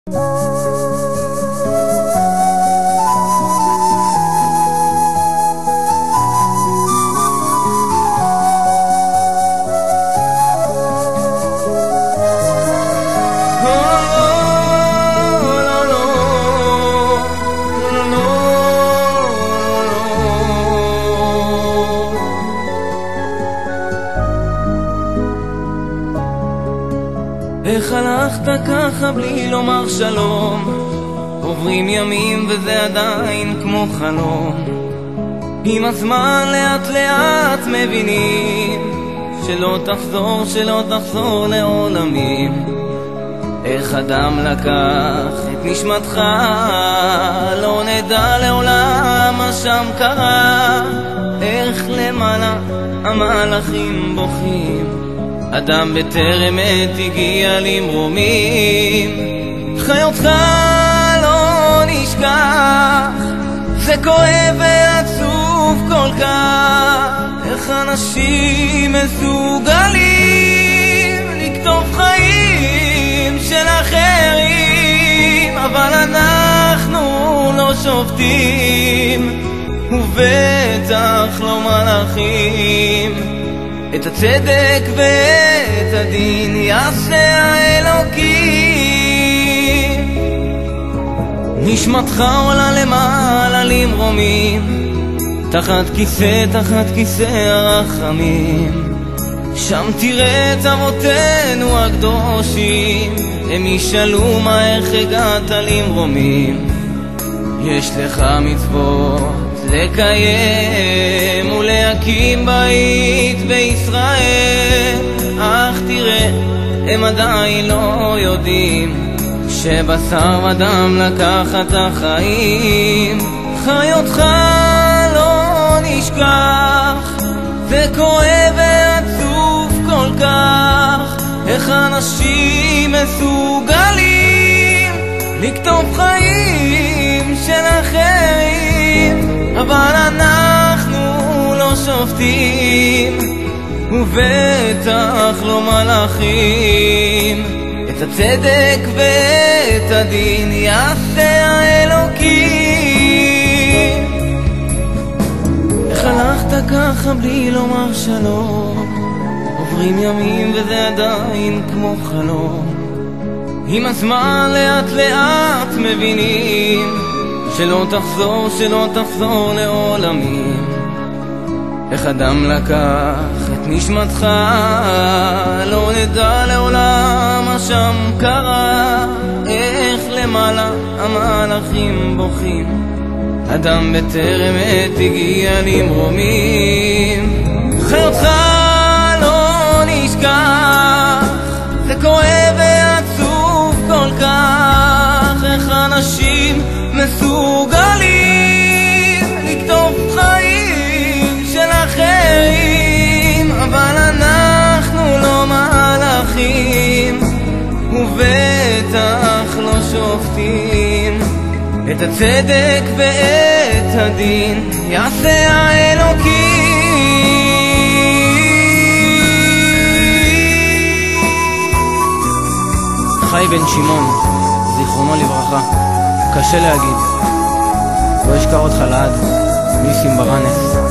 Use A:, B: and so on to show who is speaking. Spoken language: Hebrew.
A: איך הלכת ככה בלי לומר שלום? עוברים ימים וזה עדיין כמו חלום. עם הזמן לאט לאט מבינים שלא תחזור לעולמים. איך אדם לקח את נשמתך, לא נדע לעולם מה שם קרה. איך למעלה המלאכים בוכים, אדם בטרם עת הגיע למרומים. חיותך לא נשכח, זה כואב ועצוב כל כך. איך אנשים מסוגלים לקטוף חיים של אחרים, אבל אנחנו לא שופטים, ובטח לא מלאכים. את הצדק ואת הדין יעשה האלוקים. נשמתך עולה למעלה למרומים, תחת כיסא הרחמים. שם תראה את אבותינו הקדושים, הם ישאלו מה איך הגעת למרומים. יש לך מצוות לקיים ולהקים בית בישראל, אך תראה, הם עדיין לא יודעים שבשר אדם לקחת החיים. חיותך לא נשכח, זה כואב ועצוב כל כך. איך אנשים מסוגלים לקטוף חיים של אחרים, אבל אנחנו לא שופטים, ובטח לא מלאכים. את הצדק ואת הדין יעשה האלוקים. איך הלכת ככה בלי לומר שלום? עוברים ימים וזה עדיין כמו חלום. עם הזמן לאט לאט מבינים שלא תחזור לעולמים. איך אדם לקח את נשמתך, לא נדע לעולם מה שם קרה. איך למעלה המלאכים בוכים, אדם בטרם עת הגיע למרומים. חיותך לא נשכח, זה כואב ועצוב כל כך. איך אנשים מסוגלים לקטוף חיים של אחרים, אבל אנחנו לא מלאכים, ובטח לא שופטים. את הצדק ואת הדין יעשה האלוקים. חי בן שמעון, זיכרונו לברכה. קשה להגיד, לא אשכח אותך לעד. ניסים ברנס.